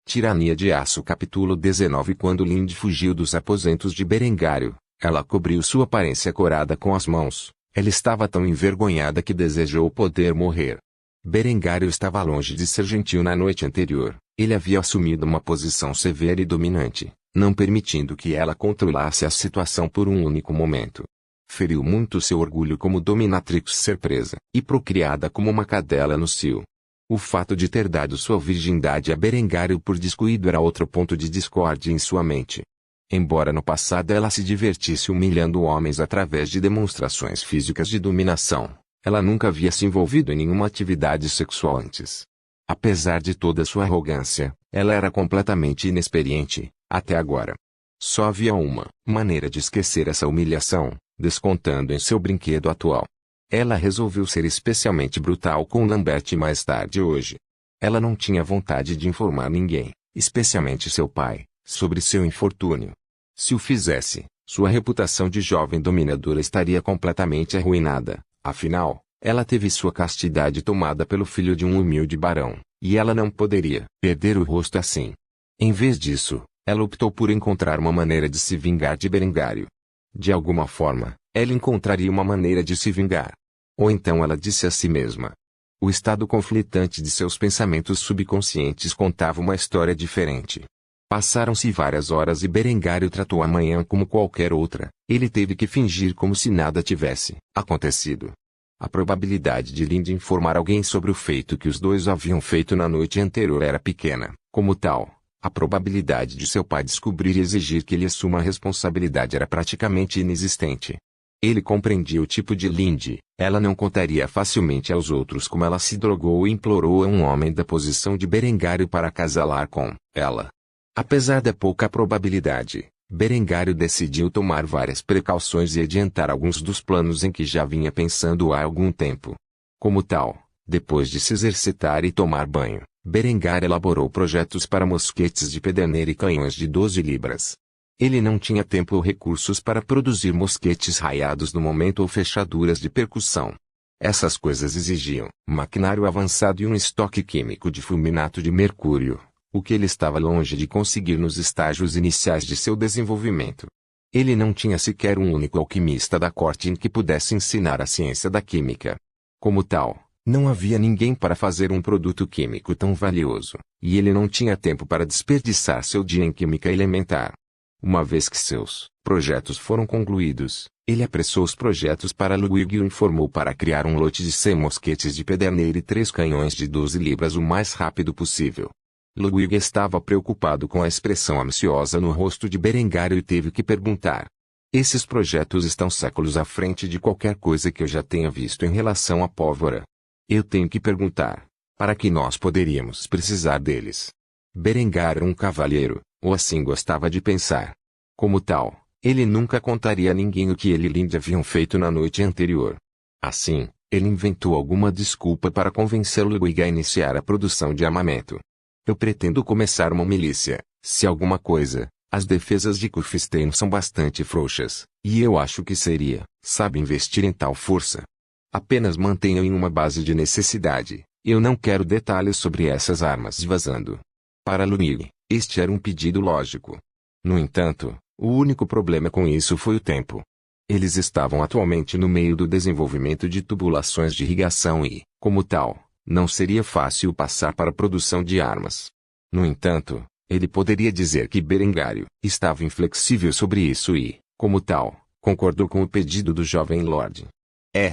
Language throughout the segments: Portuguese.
Tirania de Aço capítulo 19. Quando Linde fugiu dos aposentos de Berengário, ela cobriu sua aparência corada com as mãos. Ela estava tão envergonhada que desejou poder morrer. Berengário estava longe de ser gentil na noite anterior. Ele havia assumido uma posição severa e dominante, não permitindo que ela controlasse a situação por um único momento. Feriu muito seu orgulho como dominatrix ser presa e procriada como uma cadela no cio. O fato de ter dado sua virgindade a Berengário por descuido era outro ponto de discórdia em sua mente. Embora no passado ela se divertisse humilhando homens através de demonstrações físicas de dominação, ela nunca havia se envolvido em nenhuma atividade sexual antes. Apesar de toda sua arrogância, ela era completamente inexperiente, até agora. Só havia uma maneira de esquecer essa humilhação, descontando em seu brinquedo atual. Ela resolveu ser especialmente brutal com Lambert mais tarde hoje. Ela não tinha vontade de informar ninguém, especialmente seu pai, sobre seu infortúnio. Se o fizesse, sua reputação de jovem dominadora estaria completamente arruinada. Afinal, ela teve sua castidade tomada pelo filho de um humilde barão, e ela não poderia perder o rosto assim. Em vez disso, ela optou por encontrar uma maneira de se vingar de Berengário. De alguma forma, ela encontraria uma maneira de se vingar. Ou então ela disse a si mesma. O estado conflitante de seus pensamentos subconscientes contava uma história diferente. Passaram-se várias horas e Berengário tratou a manhã como qualquer outra. Ele teve que fingir como se nada tivesse acontecido. A probabilidade de Linde informar alguém sobre o feito que os dois haviam feito na noite anterior era pequena. Como tal, a probabilidade de seu pai descobrir e exigir que ele assuma a responsabilidade era praticamente inexistente. Ele compreendia o tipo de Linde. Ela não contaria facilmente aos outros como ela se drogou e implorou a um homem da posição de Berengário para acasalar com ela. Apesar da pouca probabilidade, Berengário decidiu tomar várias precauções e adiantar alguns dos planos em que já vinha pensando há algum tempo. Como tal, depois de se exercitar e tomar banho, Berengário elaborou projetos para mosquetes de pederneira e canhões de 12 libras. Ele não tinha tempo ou recursos para produzir mosquetes raiados no momento ou fechaduras de percussão. Essas coisas exigiam maquinário avançado e um estoque químico de fulminato de mercúrio, o que ele estava longe de conseguir nos estágios iniciais de seu desenvolvimento. Ele não tinha sequer um único alquimista da corte em que pudesse ensinar a ciência da química. Como tal, não havia ninguém para fazer um produto químico tão valioso, e ele não tinha tempo para desperdiçar seu dia em química elementar. Uma vez que seus projetos foram concluídos, ele apressou os projetos para Ludwig e o informou para criar um lote de 100 mosquetes de pederneira e 3 canhões de 12 libras o mais rápido possível. Ludwig estava preocupado com a expressão ambiciosa no rosto de Berengário e teve que perguntar. Esses projetos estão séculos à frente de qualquer coisa que eu já tenha visto em relação à pólvora. Eu tenho que perguntar, para que nós poderíamos precisar deles? Berengário era um cavalheiro, ou assim gostava de pensar. Como tal, ele nunca contaria a ninguém o que ele e Linde haviam feito na noite anterior. Assim, ele inventou alguma desculpa para convencer Ludwig a iniciar a produção de armamento. Eu pretendo começar uma milícia, se alguma coisa. As defesas de Kufstein são bastante frouxas, e eu acho que seria, sabe, investir em tal força. Apenas mantenham em uma base de necessidade. Eu não quero detalhes sobre essas armas vazando. Para Ludwig, este era um pedido lógico. No entanto, o único problema com isso foi o tempo. Eles estavam atualmente no meio do desenvolvimento de tubulações de irrigação e, como tal, não seria fácil passar para a produção de armas. No entanto, ele poderia dizer que Berengário estava inflexível sobre isso e, como tal, concordou com o pedido do jovem Lorde.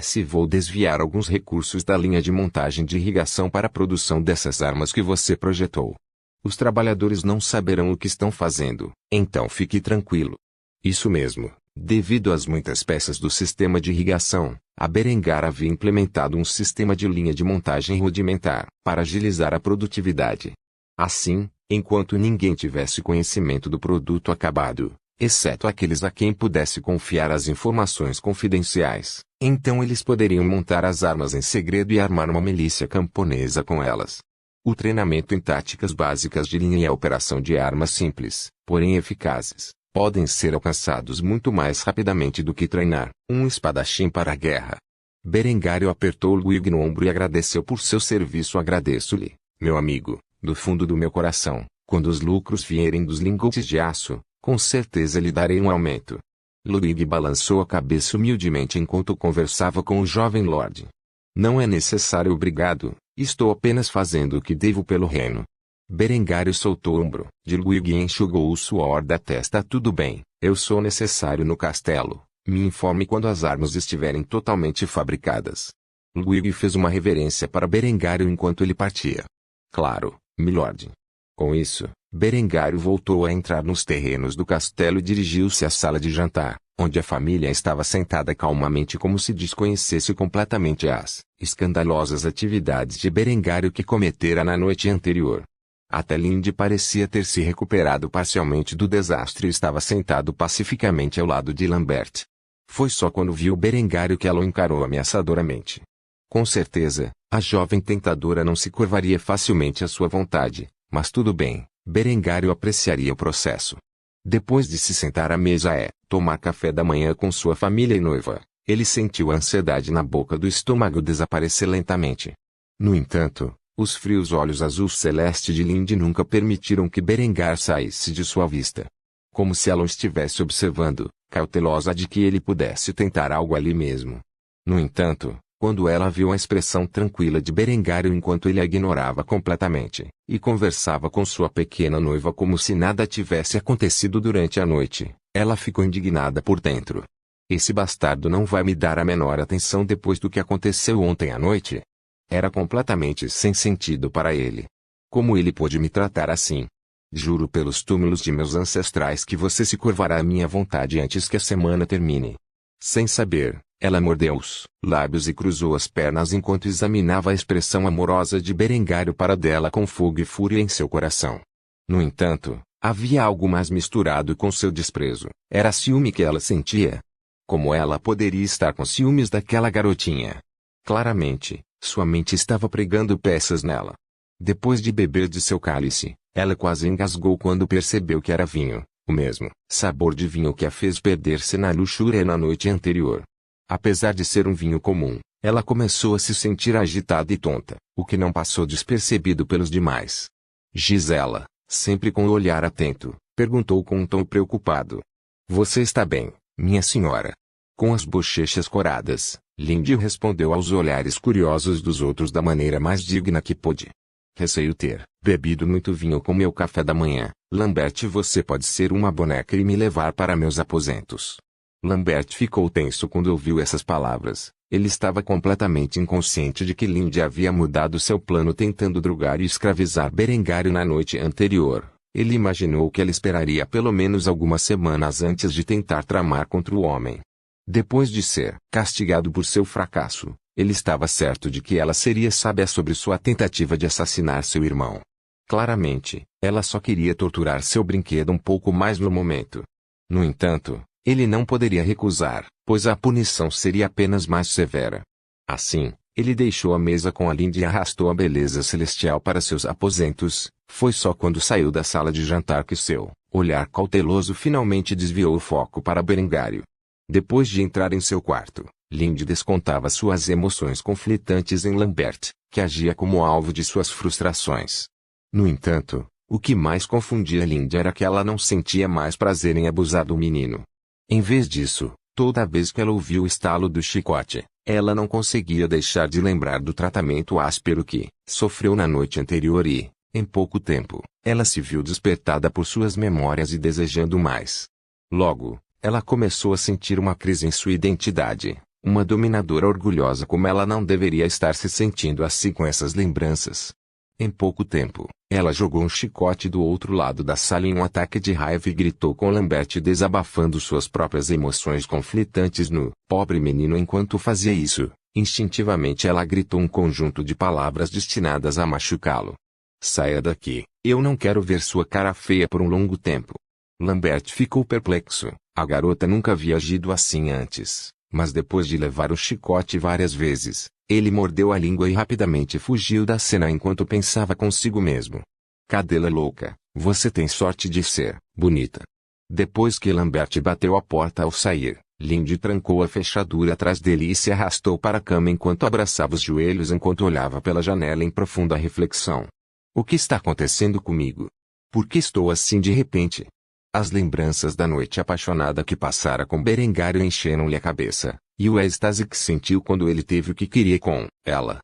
Se vou desviar alguns recursos da linha de montagem de irrigação para a produção dessas armas que você projetou. Os trabalhadores não saberão o que estão fazendo, então fique tranquilo. Isso mesmo, devido às muitas peças do sistema de irrigação, a Berengar havia implementado um sistema de linha de montagem rudimentar para agilizar a produtividade. Assim, enquanto ninguém tivesse conhecimento do produto acabado, exceto aqueles a quem pudesse confiar as informações confidenciais, então eles poderiam montar as armas em segredo e armar uma milícia camponesa com elas. O treinamento em táticas básicas de linha e a operação de armas simples, porém eficazes, podem ser alcançados muito mais rapidamente do que treinar um espadachim para a guerra. Berengário apertou Ludwig no ombro e agradeceu por seu serviço. Agradeço-lhe, meu amigo, do fundo do meu coração, Quando os lucros vierem dos lingotes de aço, com certeza lhe darei um aumento. Ludwig balançou a cabeça humildemente enquanto conversava com o jovem lord. Não é necessário, obrigado, estou apenas fazendo o que devo pelo reino. Berengário soltou o ombro de Ludwig e enxugou o suor da testa. Tudo bem, eu sou necessário no castelo. Me informe quando as armas estiverem totalmente fabricadas. Ludwig fez uma reverência para Berengário enquanto ele partia. Claro, milord. Com isso, Berengário voltou a entrar nos terrenos do castelo e dirigiu-se à sala de jantar, onde a família estava sentada calmamente como se desconhecesse completamente as escandalosas atividades de Berengário que cometera na noite anterior. Até Linde parecia ter se recuperado parcialmente do desastre e estava sentado pacificamente ao lado de Lambert. Foi só quando viu Berengário que ela o encarou ameaçadoramente. Com certeza, a jovem tentadora não se curvaria facilmente à sua vontade. Mas tudo bem, Berengário apreciaria o processo. Depois de se sentar à mesa tomar café da manhã com sua família e noiva, ele sentiu a ansiedade na boca do estômago desaparecer lentamente. No entanto, os frios olhos azul celeste de Linde nunca permitiram que Berengar saísse de sua vista. Como se ela o estivesse observando, cautelosa de que ele pudesse tentar algo ali mesmo. No entanto, quando ela viu a expressão tranquila de Berengário enquanto ele a ignorava completamente, e conversava com sua pequena noiva como se nada tivesse acontecido durante a noite, ela ficou indignada por dentro. Esse bastardo não vai me dar a menor atenção depois do que aconteceu ontem à noite? Era completamente sem sentido para ele. Como ele pôde me tratar assim? Juro pelos túmulos de meus ancestrais que você se curvará à minha vontade antes que a semana termine. Sem saber, ela mordeu os lábios e cruzou as pernas enquanto examinava a expressão amorosa de Berengário para dela com fogo e fúria em seu coração. No entanto, havia algo mais misturado com seu desprezo. Era ciúme que ela sentia. Como ela poderia estar com ciúmes daquela garotinha? Claramente, sua mente estava pregando peças nela. Depois de beber de seu cálice, ela quase engasgou quando percebeu que era vinho, o mesmo sabor de vinho que a fez perder-se na luxúria na noite anterior. Apesar de ser um vinho comum, ela começou a se sentir agitada e tonta, o que não passou despercebido pelos demais. Gisela, sempre com o olhar atento, perguntou com um tom preocupado. Você está bem, minha senhora? Com as bochechas coradas, Linde respondeu aos olhares curiosos dos outros da maneira mais digna que pôde. Receio ter bebido muito vinho com meu café da manhã. Lambert, você pode ser uma boneca e me levar para meus aposentos. Lambert ficou tenso quando ouviu essas palavras. Ele estava completamente inconsciente de que Linde havia mudado seu plano tentando drogar e escravizar Berengário na noite anterior. Ele imaginou que ela esperaria pelo menos algumas semanas antes de tentar tramar contra o homem. Depois de ser castigado por seu fracasso, ele estava certo de que ela seria sábia sobre sua tentativa de assassinar seu irmão. Claramente, ela só queria torturar seu brinquedo um pouco mais no momento. No entanto, ele não poderia recusar, pois a punição seria apenas mais severa. Assim, ele deixou a mesa com a Linde e arrastou a beleza celestial para seus aposentos. Foi só quando saiu da sala de jantar que seu olhar cauteloso finalmente desviou o foco para Berengário. Depois de entrar em seu quarto, Linde descontava suas emoções conflitantes em Lambert, que agia como alvo de suas frustrações. No entanto, o que mais confundia Linde era que ela não sentia mais prazer em abusar do menino. Em vez disso, toda vez que ela ouvia o estalo do chicote, ela não conseguia deixar de lembrar do tratamento áspero que sofreu na noite anterior e, em pouco tempo, ela se viu despertada por suas memórias e desejando mais. Logo, ela começou a sentir uma crise em sua identidade. Uma dominadora orgulhosa como ela não deveria estar se sentindo assim com essas lembranças. Em pouco tempo, ela jogou um chicote do outro lado da sala em um ataque de raiva e gritou com Lambert desabafando suas próprias emoções conflitantes no pobre menino enquanto fazia isso. Instintivamente ela gritou um conjunto de palavras destinadas a machucá-lo. Saia daqui, eu não quero ver sua cara feia por um longo tempo. Lambert ficou perplexo, a garota nunca havia agido assim antes. Mas depois de levar o chicote várias vezes, ele mordeu a língua e rapidamente fugiu da cena enquanto pensava consigo mesmo. Cadela louca, você tem sorte de ser bonita. Depois que Lambert bateu a porta ao sair, Linde trancou a fechadura atrás dele e se arrastou para a cama enquanto abraçava os joelhos enquanto olhava pela janela em profunda reflexão. O que está acontecendo comigo? Por que estou assim de repente? As lembranças da noite apaixonada que passara com Berengário encheram-lhe a cabeça, e o êxtase que sentiu quando ele teve o que queria com ela.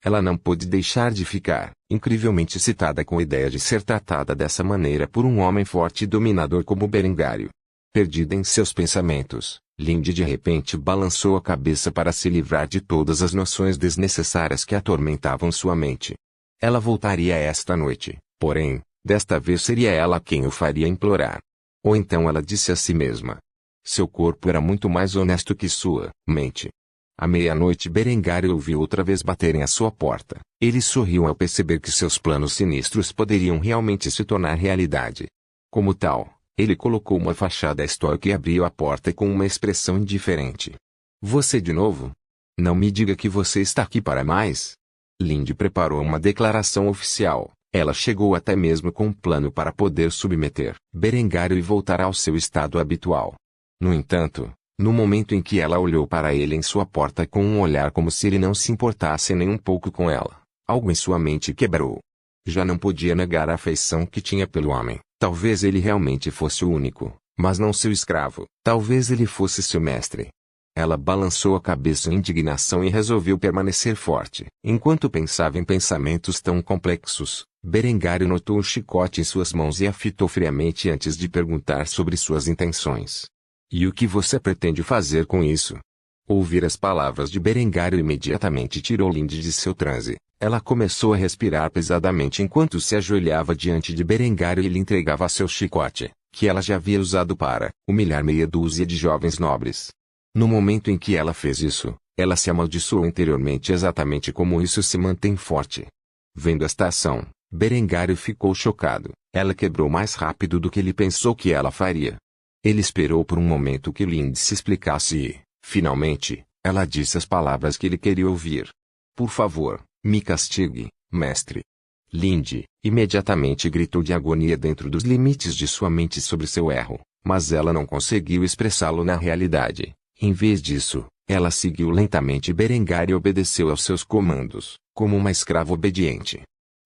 Ela não pôde deixar de ficar, incrivelmente excitada com a ideia de ser tratada dessa maneira por um homem forte e dominador como Berengário. Perdida em seus pensamentos, Lindy de repente balançou a cabeça para se livrar de todas as noções desnecessárias que atormentavam sua mente. Ela voltaria esta noite, porém, desta vez seria ela quem o faria implorar. Ou então ela disse a si mesma. Seu corpo era muito mais honesto que sua mente. À meia-noite Berengário ouviu outra vez baterem à sua porta. Ele sorriu ao perceber que seus planos sinistros poderiam realmente se tornar realidade. Como tal, ele colocou uma fachada estoica e abriu a porta com uma expressão indiferente. Você de novo? Não me diga que você está aqui para mais. Lindy preparou uma declaração oficial. Ela chegou até mesmo com um plano para poder submeter Berengário e voltar ao seu estado habitual. No entanto, no momento em que ela olhou para ele em sua porta com um olhar como se ele não se importasse nem um pouco com ela, algo em sua mente quebrou. Já não podia negar a afeição que tinha pelo homem. Talvez ele realmente fosse o único, mas não seu escravo. Talvez ele fosse seu mestre. Ela balançou a cabeça em indignação e resolveu permanecer forte. Enquanto pensava em pensamentos tão complexos, Berengário notou o chicote em suas mãos e a fitou friamente antes de perguntar sobre suas intenções. E o que você pretende fazer com isso? Ouvir as palavras de Berengário imediatamente tirou Lindy de seu transe. Ela começou a respirar pesadamente enquanto se ajoelhava diante de Berengário e lhe entregava seu chicote, que ela já havia usado para humilhar meia dúzia de jovens nobres. No momento em que ela fez isso, ela se amaldiçoou interiormente exatamente como isso se mantém forte. Vendo esta ação, Berengário ficou chocado. Ela quebrou mais rápido do que ele pensou que ela faria. Ele esperou por um momento que Lindy se explicasse e, finalmente, ela disse as palavras que ele queria ouvir. Por favor, me castigue, mestre. Lindy, imediatamente gritou de agonia dentro dos limites de sua mente sobre seu erro, mas ela não conseguiu expressá-lo na realidade. Em vez disso, ela seguiu lentamente Berengário e obedeceu aos seus comandos, como uma escrava obediente.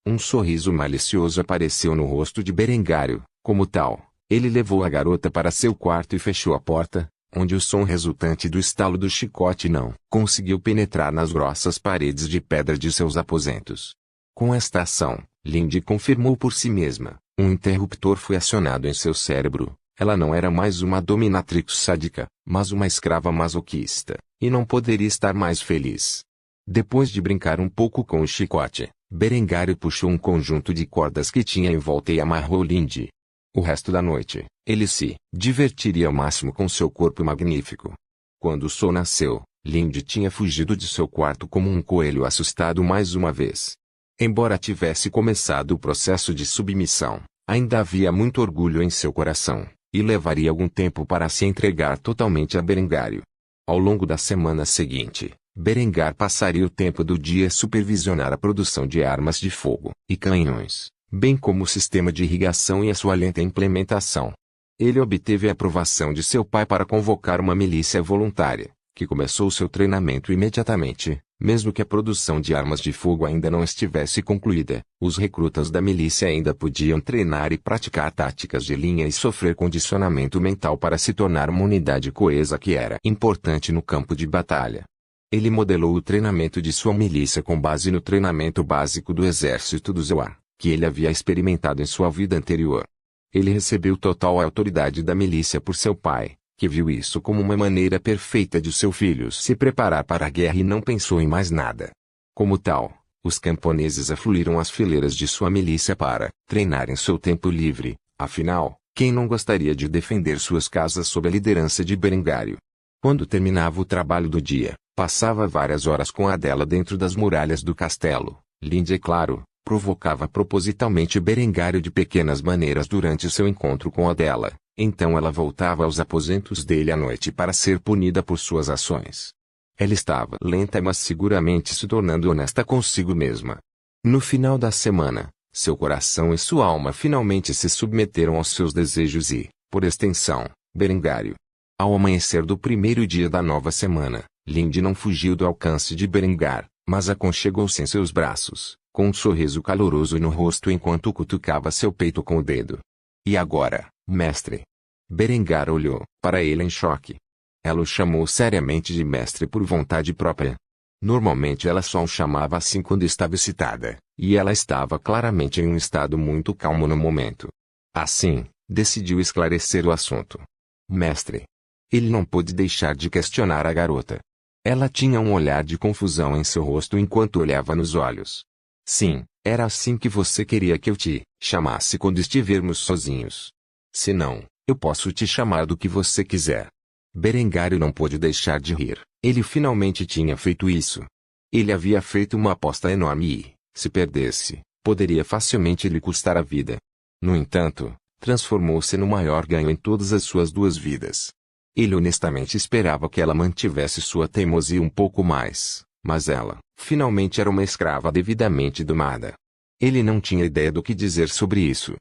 Um sorriso malicioso apareceu no rosto de Berengário. Como tal, ele levou a garota para seu quarto e fechou a porta, onde o som resultante do estalo do chicote não conseguiu penetrar nas grossas paredes de pedra de seus aposentos. Com esta ação, Lindy confirmou por si mesma, um interruptor foi acionado em seu cérebro. Ela não era mais uma dominatrix sádica, mas uma escrava masoquista, e não poderia estar mais feliz. Depois de brincar um pouco com o chicote, Berengário puxou um conjunto de cordas que tinha em volta e amarrou Lindy. O resto da noite, ele se divertiria ao máximo com seu corpo magnífico. Quando o sol nasceu, Lindy tinha fugido de seu quarto como um coelho assustado mais uma vez. Embora tivesse começado o processo de submissão, ainda havia muito orgulho em seu coração, e levaria algum tempo para se entregar totalmente a Berengário. Ao longo da semana seguinte, Berengar passaria o tempo do dia a supervisionar a produção de armas de fogo e canhões, bem como o sistema de irrigação e a sua lenta implementação. Ele obteve a aprovação de seu pai para convocar uma milícia voluntária, que começou seu treinamento imediatamente, mesmo que a produção de armas de fogo ainda não estivesse concluída. Os recrutas da milícia ainda podiam treinar e praticar táticas de linha e sofrer condicionamento mental para se tornar uma unidade coesa que era importante no campo de batalha. Ele modelou o treinamento de sua milícia com base no treinamento básico do exército do Zoar, que ele havia experimentado em sua vida anterior. Ele recebeu total autoridade da milícia por seu pai, que viu isso como uma maneira perfeita de seu filho se preparar para a guerra e não pensou em mais nada. Como tal, os camponeses afluíram às fileiras de sua milícia para treinar em seu tempo livre. Afinal, quem não gostaria de defender suas casas sob a liderança de Berengário? Quando terminava o trabalho do dia, passava várias horas com Adela dentro das muralhas do castelo. Lindy, é claro, provocava propositalmente Berengário de pequenas maneiras durante seu encontro com Adela. Então ela voltava aos aposentos dele à noite para ser punida por suas ações. Ela estava lenta mas seguramente se tornando honesta consigo mesma. No final da semana, seu coração e sua alma finalmente se submeteram aos seus desejos e, por extensão, Berengário. Ao amanhecer do primeiro dia da nova semana, Lindy não fugiu do alcance de Berengar. mas aconchegou-se em seus braços, com um sorriso caloroso no rosto enquanto cutucava seu peito com o dedo. E agora, mestre? Berengar olhou para ele em choque. Ela o chamou seriamente de mestre por vontade própria. Normalmente ela só o chamava assim quando estava excitada, e ela estava claramente em um estado muito calmo no momento. Assim, decidiu esclarecer o assunto. Mestre. Ele não pôde deixar de questionar a garota. Ela tinha um olhar de confusão em seu rosto enquanto olhava nos olhos. Sim, era assim que você queria que eu te chamasse quando estivermos sozinhos. Se não, eu posso te chamar do que você quiser. Berengário não pôde deixar de rir. Ele finalmente tinha feito isso. Ele havia feito uma aposta enorme e, se perdesse, poderia facilmente lhe custar a vida. No entanto, transformou-se no maior ganho em todas as suas duas vidas. Ele honestamente esperava que ela mantivesse sua teimosia um pouco mais, mas ela, finalmente era uma escrava devidamente domada. Ele não tinha ideia do que dizer sobre isso.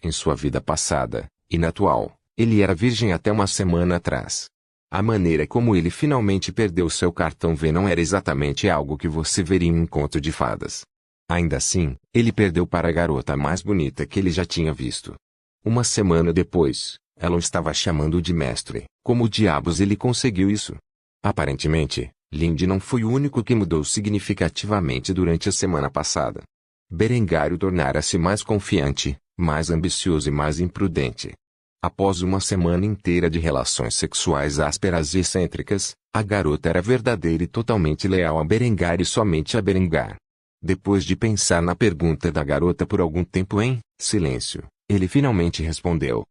Em sua vida passada, e na atual, ele era virgem até uma semana atrás. A maneira como ele finalmente perdeu seu cartão V não era exatamente algo que você veria em um conto de fadas. Ainda assim, ele perdeu para a garota mais bonita que ele já tinha visto. Uma semana depois, ela o estava chamando de mestre. Como diabos ele conseguiu isso? Aparentemente, Lindy não foi o único que mudou significativamente durante a semana passada. Berengário tornara-se mais confiante, mais ambicioso e mais imprudente. Após uma semana inteira de relações sexuais ásperas e excêntricas, a garota era verdadeira e totalmente leal a Berengar e somente a Berengar. Depois de pensar na pergunta da garota por algum tempo em silêncio, ele finalmente respondeu.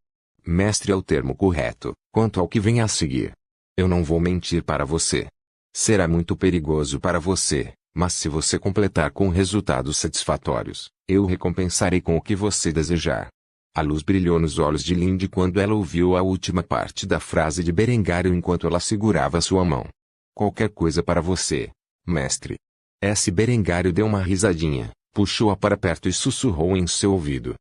Mestre é o termo correto, quanto ao que vem a seguir. Eu não vou mentir para você. Será muito perigoso para você, mas se você completar com resultados satisfatórios, eu o recompensarei com o que você desejar. A luz brilhou nos olhos de Lindy quando ela ouviu a última parte da frase de Berengário enquanto ela segurava sua mão. Qualquer coisa para você, mestre. S. Berengário deu uma risadinha, puxou-a para perto e sussurrou em seu ouvido.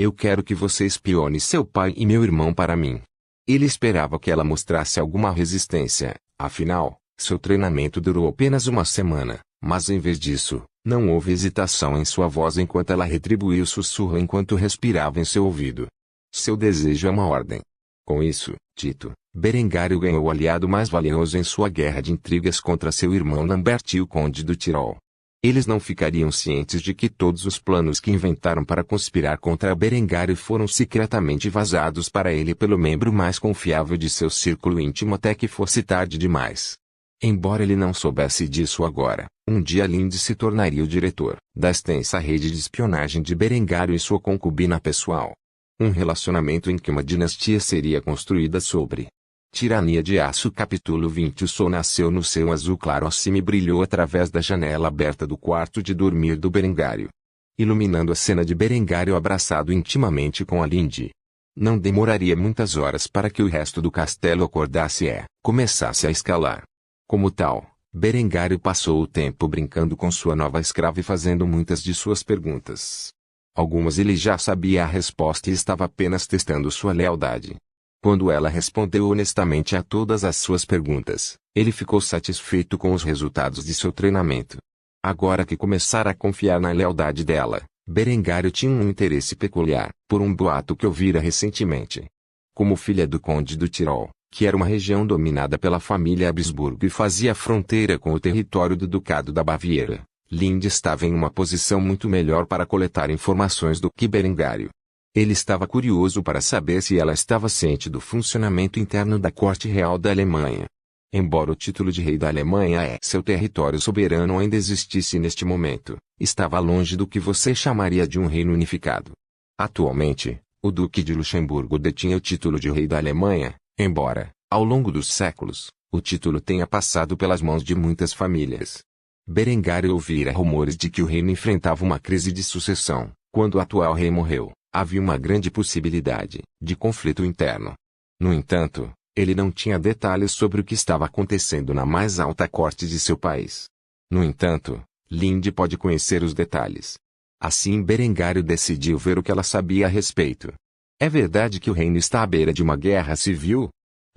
Eu quero que você espione seu pai e meu irmão para mim. Ele esperava que ela mostrasse alguma resistência, afinal, seu treinamento durou apenas uma semana, mas em vez disso, não houve hesitação em sua voz enquanto ela retribuiu o sussurro enquanto respirava em seu ouvido. Seu desejo é uma ordem. Com isso, Tito, Berengário ganhou o aliado mais valioso em sua guerra de intrigas contra seu irmão Lambert e o Conde do Tirol. Eles não ficariam cientes de que todos os planos que inventaram para conspirar contra Berengário foram secretamente vazados para ele pelo membro mais confiável de seu círculo íntimo até que fosse tarde demais. Embora ele não soubesse disso agora, um dia Lindy se tornaria o diretor da extensa rede de espionagem de Berengário e sua concubina pessoal. Um relacionamento em que uma dinastia seria construída sobre Tirania de Aço. Capítulo 20. O sol nasceu no céu azul claro acima e brilhou através da janela aberta do quarto de dormir do Berengário, iluminando a cena de Berengário abraçado intimamente com a Lindy. Não demoraria muitas horas para que o resto do castelo acordasse e começasse a escalar. Como tal, Berengário passou o tempo brincando com sua nova escrava e fazendo muitas de suas perguntas. Algumas ele já sabia a resposta e estava apenas testando sua lealdade. Quando ela respondeu honestamente a todas as suas perguntas, ele ficou satisfeito com os resultados de seu treinamento. Agora que começara a confiar na lealdade dela, Berengário tinha um interesse peculiar, por um boato que ouvira recentemente. Como filha do Conde do Tirol, que era uma região dominada pela família Habsburgo e fazia fronteira com o território do Ducado da Baviera, Lindy estava em uma posição muito melhor para coletar informações do que Berengário. Ele estava curioso para saber se ela estava ciente do funcionamento interno da corte real da Alemanha. Embora o título de rei da Alemanha e seu território soberano ainda existisse neste momento, estava longe do que você chamaria de um reino unificado. Atualmente, o Duque de Luxemburgo detinha o título de rei da Alemanha, embora, ao longo dos séculos, o título tenha passado pelas mãos de muitas famílias. Berengário ouvira rumores de que o reino enfrentava uma crise de sucessão. Quando o atual rei morreu, havia uma grande possibilidade de conflito interno. No entanto, ele não tinha detalhes sobre o que estava acontecendo na mais alta corte de seu país. No entanto, Lindy pode conhecer os detalhes. Assim Berengário decidiu ver o que ela sabia a respeito. É verdade que o reino está à beira de uma guerra civil?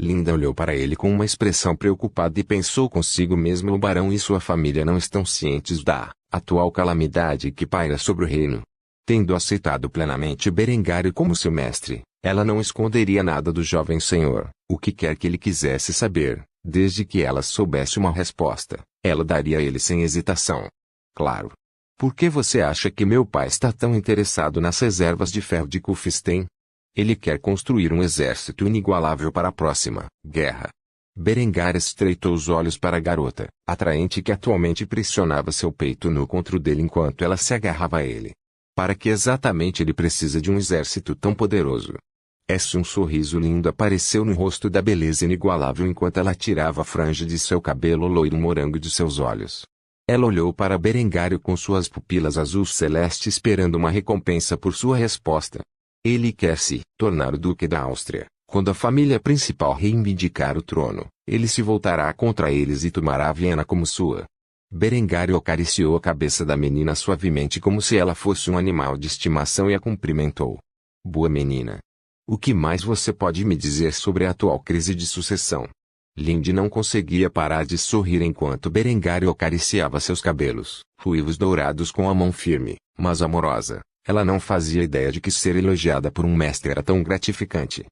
Linda olhou para ele com uma expressão preocupada e pensou consigo mesmo: o barão e sua família não estão cientes da atual calamidade que paira sobre o reino. Tendo aceitado plenamente Berengário como seu mestre, ela não esconderia nada do jovem senhor. O que quer que ele quisesse saber, desde que ela soubesse uma resposta, ela daria a ele sem hesitação. Claro. Por que você acha que meu pai está tão interessado nas reservas de ferro de Kufstein? Ele quer construir um exército inigualável para a próxima guerra. Berengar estreitou os olhos para a garota, atraente que atualmente pressionava seu peito nu contra o dele enquanto ela se agarrava a ele. Para que exatamente ele precisa de um exército tão poderoso? Um sorriso lindo apareceu no rosto da beleza inigualável enquanto ela tirava a franja de seu cabelo loiro morango de seus olhos. Ela olhou para Berengário com suas pupilas azul celeste esperando uma recompensa por sua resposta. Ele quer se tornar o Duque da Áustria. Quando a família principal reivindicar o trono, ele se voltará contra eles e tomará Viena como sua. Berengário acariciou a cabeça da menina suavemente como se ela fosse um animal de estimação e a cumprimentou. Boa menina. O que mais você pode me dizer sobre a atual crise de sucessão? Lindy não conseguia parar de sorrir enquanto Berengário acariciava seus cabelos, ruivos dourados com a mão firme, mas amorosa. Ela não fazia ideia de que ser elogiada por um mestre era tão gratificante.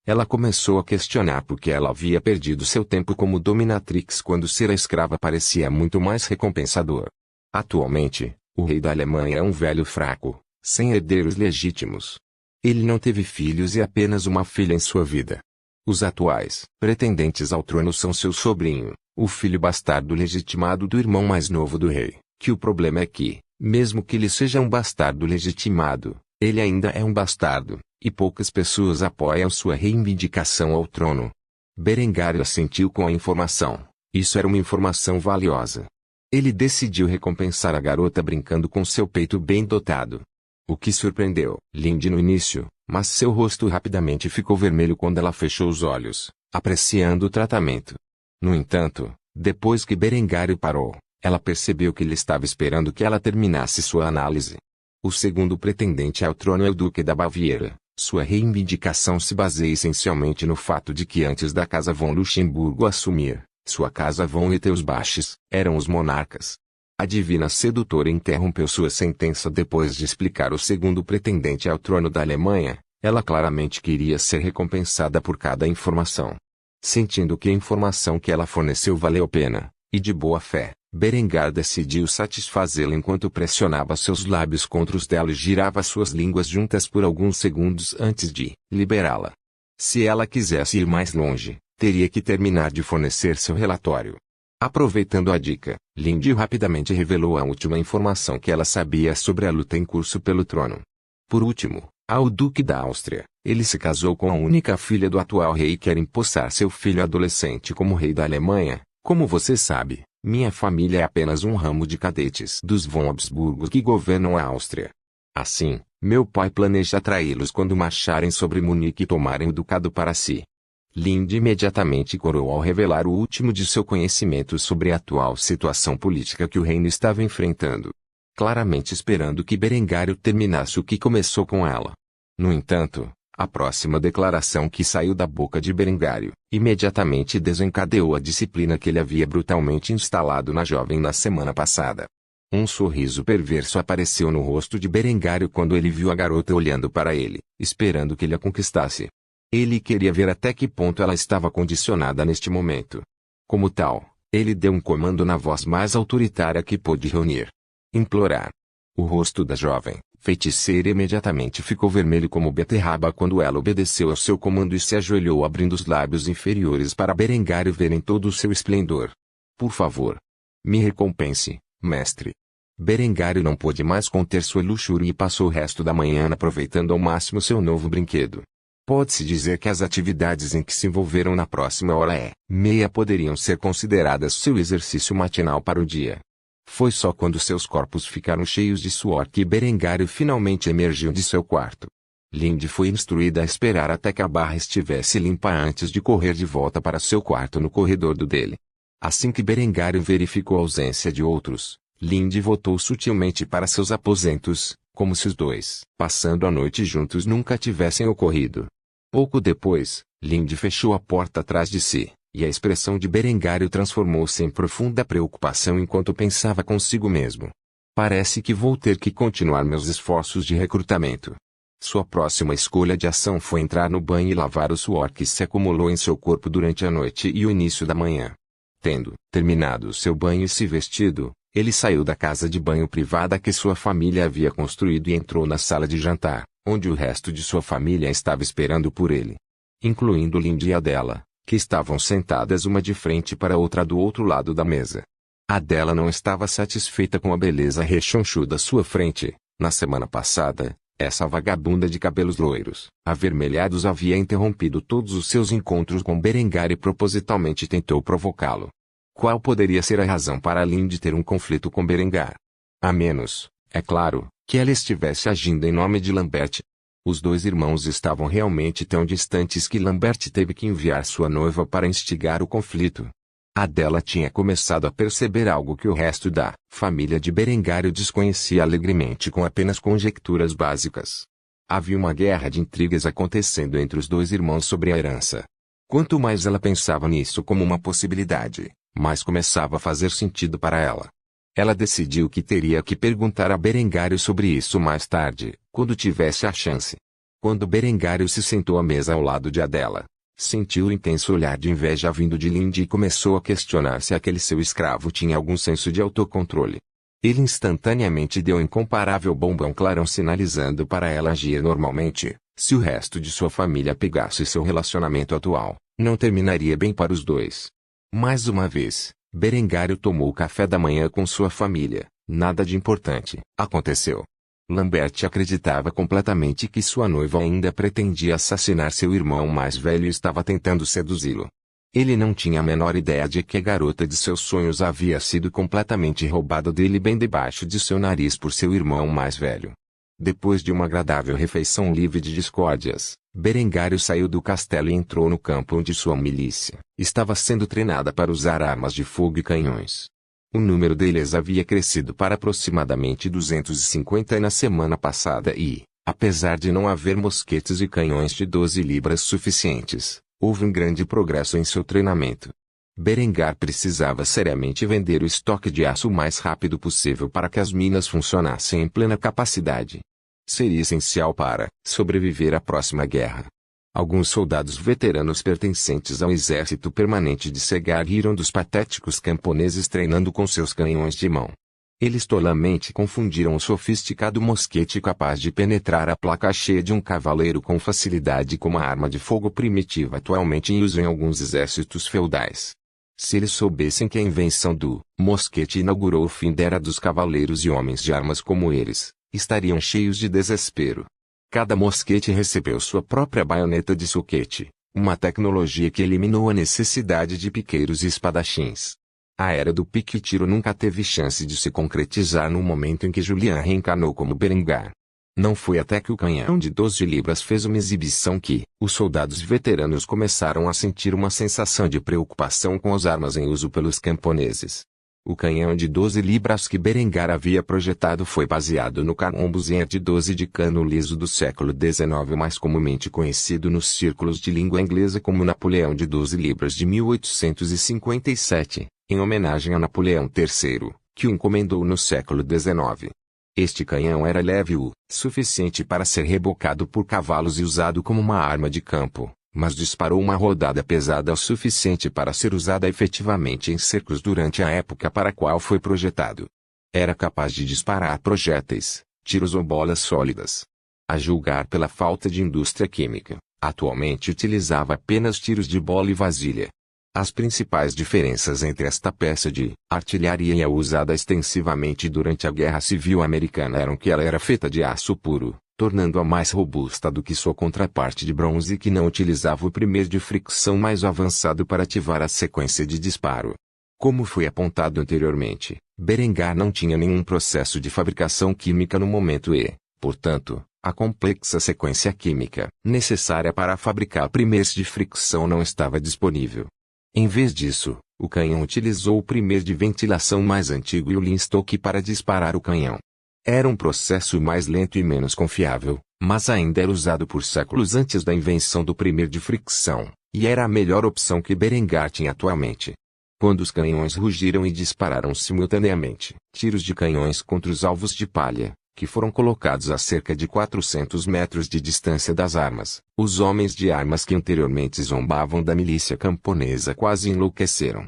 Ela começou a questionar por que ela havia perdido seu tempo como dominatrix quando ser a escrava parecia muito mais recompensador. Atualmente, o rei da Alemanha é um velho fraco, sem herdeiros legítimos. Ele não teve filhos e apenas uma filha em sua vida. Os atuais pretendentes ao trono são seu sobrinho, o filho bastardo legitimado do irmão mais novo do rei, que o problema é que, mesmo que ele seja um bastardo legitimado, ele ainda é um bastardo, e poucas pessoas apoiam sua reivindicação ao trono. Berengário assentiu com a informação. Isso era uma informação valiosa. Ele decidiu recompensar a garota brincando com seu peito bem dotado. O que surpreendeu Lindy no início, mas seu rosto rapidamente ficou vermelho quando ela fechou os olhos, apreciando o tratamento. No entanto, depois que Berengário parou, ela percebeu que ele estava esperando que ela terminasse sua análise. O segundo pretendente ao trono é o Duque da Baviera. Sua reivindicação se baseia essencialmente no fato de que antes da Casa von Luxemburgo assumir, sua Casa von Wittelsbach, eram os monarcas. A divina sedutora interrompeu sua sentença depois de explicar o segundo pretendente ao trono da Alemanha. Ela claramente queria ser recompensada por cada informação. Sentindo que a informação que ela forneceu valeu a pena, e de boa fé, Berengar decidiu satisfazê-la enquanto pressionava seus lábios contra os dela e girava suas línguas juntas por alguns segundos antes de liberá-la. Se ela quisesse ir mais longe, teria que terminar de fornecer seu relatório. Aproveitando a dica, Lindy rapidamente revelou a última informação que ela sabia sobre a luta em curso pelo trono. Por último, ao Duque da Áustria, ele se casou com a única filha do atual rei e quer empossar seu filho adolescente como rei da Alemanha. Como você sabe, minha família é apenas um ramo de cadetes dos von Habsburgo que governam a Áustria. Assim, meu pai planeja atraí-los quando marcharem sobre Munique e tomarem o ducado para si. Lindy imediatamente corou ao revelar o último de seu conhecimento sobre a atual situação política que o reino estava enfrentando. Claramente esperando que Berengário terminasse o que começou com ela. No entanto, a próxima declaração que saiu da boca de Berengário, imediatamente desencadeou a disciplina que ele havia brutalmente instalado na jovem na semana passada. Um sorriso perverso apareceu no rosto de Berengário quando ele viu a garota olhando para ele, esperando que ele a conquistasse. Ele queria ver até que ponto ela estava condicionada neste momento. Como tal, ele deu um comando na voz mais autoritária que pôde reunir. Implorar. O rosto da jovem feiticeira imediatamente ficou vermelho como beterraba quando ela obedeceu ao seu comando e se ajoelhou abrindo os lábios inferiores para Berengário ver em todo o seu esplendor. Por favor. Me recompense, mestre. Berengário não pôde mais conter sua luxúria e passou o resto da manhã aproveitando ao máximo seu novo brinquedo. Pode-se dizer que as atividades em que se envolveram na próxima hora e meia poderiam ser consideradas seu exercício matinal para o dia. Foi só quando seus corpos ficaram cheios de suor que Berengário finalmente emergiu de seu quarto. Lindy foi instruída a esperar até que a barra estivesse limpa antes de correr de volta para seu quarto no corredor do dele. Assim que Berengário verificou a ausência de outros, Lindy voltou sutilmente para seus aposentos, como se os dois, passando a noite juntos, nunca tivessem ocorrido. Pouco depois, Lindy fechou a porta atrás de si, e a expressão de Berengário transformou-se em profunda preocupação enquanto pensava consigo mesmo. Parece que vou ter que continuar meus esforços de recrutamento. Sua próxima escolha de ação foi entrar no banho e lavar o suor que se acumulou em seu corpo durante a noite e o início da manhã. Tendo terminado seu banho e se vestido, ele saiu da casa de banho privada que sua família havia construído e entrou na sala de jantar, onde o resto de sua família estava esperando por ele. Incluindo Lindy e Adela, que estavam sentadas uma de frente para a outra do outro lado da mesa. Adela não estava satisfeita com a beleza rechonchuda à sua frente. Na semana passada, essa vagabunda de cabelos loiros, avermelhados havia interrompido todos os seus encontros com Berengário e propositalmente tentou provocá-lo. Qual poderia ser a razão para Lindy ter um conflito com Berengar? A menos, é claro, que ela estivesse agindo em nome de Lambert. Os dois irmãos estavam realmente tão distantes que Lambert teve que enviar sua noiva para instigar o conflito. Adela tinha começado a perceber algo que o resto da família de Berengário desconhecia alegremente com apenas conjecturas básicas. Havia uma guerra de intrigas acontecendo entre os dois irmãos sobre a herança. Quanto mais ela pensava nisso como uma possibilidade, mais começava a fazer sentido para ela. Ela decidiu que teria que perguntar a Berengário sobre isso mais tarde, quando tivesse a chance. Quando Berengário se sentou à mesa ao lado de Adela, sentiu o intenso olhar de inveja vindo de Lindy e começou a questionar se aquele seu escravo tinha algum senso de autocontrole. Ele instantaneamente deu um incomparável bombom clarão sinalizando para ela agir normalmente. Se o resto de sua família pegasse seu relacionamento atual, não terminaria bem para os dois. Mais uma vez, Berengário tomou o café da manhã com sua família. Nada de importante aconteceu. Lambert acreditava completamente que sua noiva ainda pretendia assassinar seu irmão mais velho e estava tentando seduzi-lo. Ele não tinha a menor ideia de que a garota de seus sonhos havia sido completamente roubada dele bem debaixo de seu nariz por seu irmão mais velho. Depois de uma agradável refeição livre de discórdias, Berengário saiu do castelo e entrou no campo onde sua milícia estava sendo treinada para usar armas de fogo e canhões. O número deles havia crescido para aproximadamente 250 na semana passada e, apesar de não haver mosquetes e canhões de 12 libras suficientes, houve um grande progresso em seu treinamento. Berengar precisava seriamente vender o estoque de aço o mais rápido possível para que as minas funcionassem em plena capacidade. Seria essencial para sobreviver à próxima guerra. Alguns soldados veteranos pertencentes ao exército permanente de Segar riram dos patéticos camponeses treinando com seus canhões de mão. Eles tolamente confundiram o sofisticado mosquete capaz de penetrar a placa cheia de um cavaleiro com facilidade com uma arma de fogo primitiva atualmente em uso em alguns exércitos feudais. Se eles soubessem que a invenção do mosquete inaugurou o fim da era dos cavaleiros e homens de armas como eles, estariam cheios de desespero. Cada mosquete recebeu sua própria baioneta de soquete, uma tecnologia que eliminou a necessidade de piqueiros e espadachins. A era do pique e tiro nunca teve chance de se concretizar no momento em que Julian reencarnou como Berengar. Não foi até que o canhão de 12 libras fez uma exibição que os soldados veteranos começaram a sentir uma sensação de preocupação com as armas em uso pelos camponeses. O canhão de 12 libras que Berengar havia projetado foi baseado no canhão Buzier de 12 de cano liso do século XIX, mais comumente conhecido nos círculos de língua inglesa como Napoleão de 12 libras de 1857, em homenagem a Napoleão III, que o encomendou no século XIX. Este canhão era leve o suficiente para ser rebocado por cavalos e usado como uma arma de campo, mas disparou uma rodada pesada o suficiente para ser usada efetivamente em cercos durante a época para a qual foi projetado. Era capaz de disparar projéteis, tiros ou bolas sólidas. A julgar pela falta de indústria química, atualmente utilizava apenas tiros de bola e vasilha. As principais diferenças entre esta peça de artilharia e a usada extensivamente durante a Guerra Civil Americana eram que ela era feita de aço puro, tornando-a mais robusta do que sua contraparte de bronze que não utilizava o primeiro de fricção mais avançado para ativar a sequência de disparo. Como foi apontado anteriormente, Berengar não tinha nenhum processo de fabricação química no momento e, portanto, a complexa sequência química necessária para fabricar primeiros de fricção não estava disponível. Em vez disso, o canhão utilizou o primeiro de ventilação mais antigo e o linstock para disparar o canhão. Era um processo mais lento e menos confiável, mas ainda era usado por séculos antes da invenção do primer de fricção, e era a melhor opção que Berengar tinha atualmente. Quando os canhões rugiram e dispararam simultaneamente tiros de canhões contra os alvos de palha, que foram colocados a cerca de 400 metros de distância das armas, os homens de armas que anteriormente zombavam da milícia camponesa quase enlouqueceram.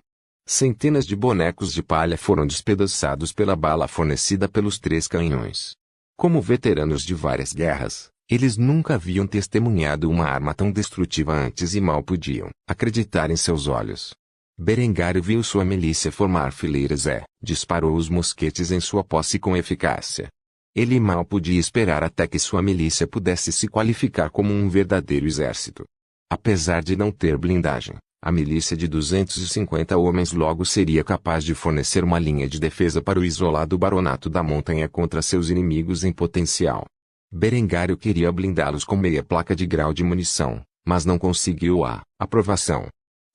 Centenas de bonecos de palha foram despedaçados pela bala fornecida pelos 3 canhões. Como veteranos de várias guerras, eles nunca haviam testemunhado uma arma tão destrutiva antes e mal podiam acreditar em seus olhos. Berengário viu sua milícia formar fileiras e disparou os mosquetes em sua posse com eficácia. Ele mal podia esperar até que sua milícia pudesse se qualificar como um verdadeiro exército. Apesar de não ter blindagem, a milícia de 250 homens logo seria capaz de fornecer uma linha de defesa para o isolado baronato da montanha contra seus inimigos em potencial. Berengário queria blindá-los com meia placa de grau de munição, mas não conseguiu a aprovação.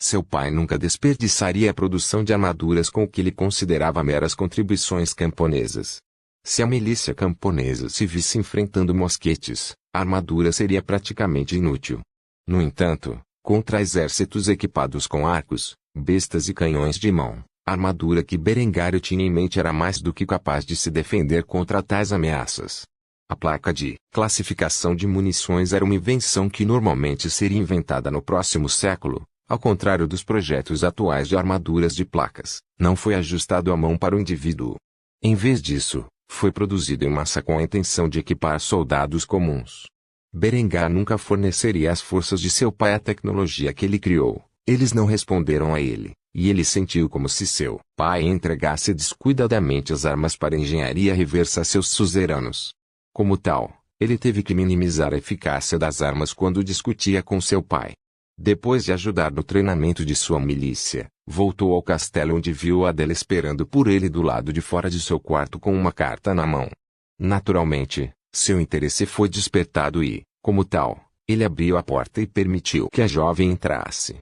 Seu pai nunca desperdiçaria a produção de armaduras com o que ele considerava meras contribuições camponesas. Se a milícia camponesa se visse enfrentando mosquetes, a armadura seria praticamente inútil. No entanto, contra exércitos equipados com arcos, bestas e canhões de mão, a armadura que Berengário tinha em mente era mais do que capaz de se defender contra tais ameaças. A placa de classificação de munições era uma invenção que normalmente seria inventada no próximo século, ao contrário dos projetos atuais de armaduras de placas, não foi ajustado à mão para o indivíduo. Em vez disso, foi produzido em massa com a intenção de equipar soldados comuns. Berengar nunca forneceria às forças de seu pai a tecnologia que ele criou. Eles não responderam a ele, e ele sentiu como se seu pai entregasse descuidadamente as armas para a engenharia reversa a seus suzeranos. Como tal, ele teve que minimizar a eficácia das armas quando discutia com seu pai. Depois de ajudar no treinamento de sua milícia, voltou ao castelo onde viu Adela esperando por ele do lado de fora de seu quarto com uma carta na mão. Naturalmente, seu interesse foi despertado e, como tal, ele abriu a porta e permitiu que a jovem entrasse.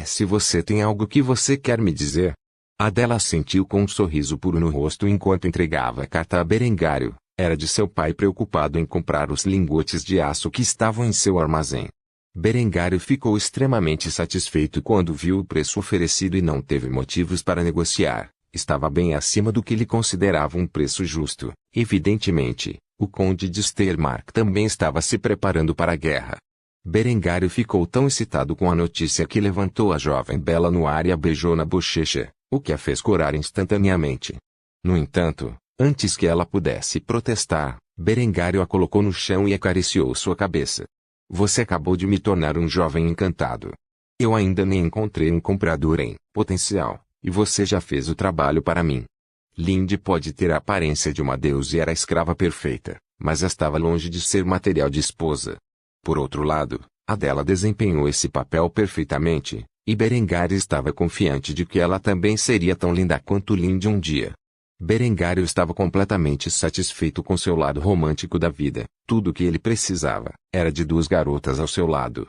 Se você tem algo que você quer me dizer? Adela assentiu com um sorriso puro no rosto enquanto entregava a carta a Berengário. Era de seu pai preocupado em comprar os lingotes de aço que estavam em seu armazém. Berengário ficou extremamente satisfeito quando viu o preço oferecido e não teve motivos para negociar. Estava bem acima do que ele considerava um preço justo. Evidentemente, o conde de Steiermark também estava se preparando para a guerra. Berengário ficou tão excitado com a notícia que levantou a jovem bela no ar e a beijou na bochecha, o que a fez corar instantaneamente. No entanto, antes que ela pudesse protestar, Berengário a colocou no chão e acariciou sua cabeça. Você acabou de me tornar um jovem encantado. Eu ainda nem encontrei um comprador em potencial, e você já fez o trabalho para mim. Linde pode ter a aparência de uma deusa e era a escrava perfeita, mas estava longe de ser material de esposa. Por outro lado, Adela desempenhou esse papel perfeitamente, e Berengário estava confiante de que ela também seria tão linda quanto Linde um dia. Berengário estava completamente satisfeito com seu lado romântico da vida. Tudo o que ele precisava era de 2 garotas ao seu lado,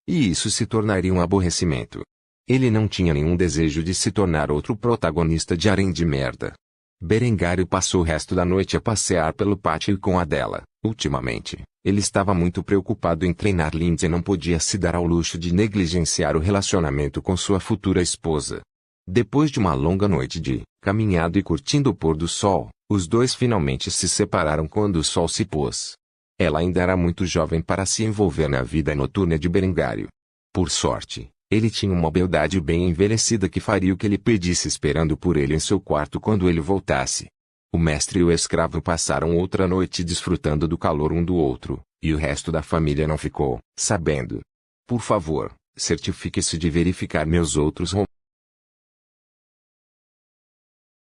e isso se tornaria um aborrecimento. Ele não tinha nenhum desejo de se tornar outro protagonista de Harém de merda. Berengário passou o resto da noite a passear pelo pátio com Adela. Ultimamente, ele estava muito preocupado em treinar Lindsay e não podia se dar ao luxo de negligenciar o relacionamento com sua futura esposa. Depois de uma longa noite de caminhada e curtindo o pôr do sol, os dois finalmente se separaram quando o sol se pôs. Ela ainda era muito jovem para se envolver na vida noturna de Berengário. Por sorte, ele tinha uma beldade bem envelhecida que faria o que ele pedisse esperando por ele em seu quarto quando ele voltasse. O mestre e o escravo passaram outra noite desfrutando do calor um do outro, e o resto da família não ficou sabendo. Por favor, certifique-se de verificar meus outros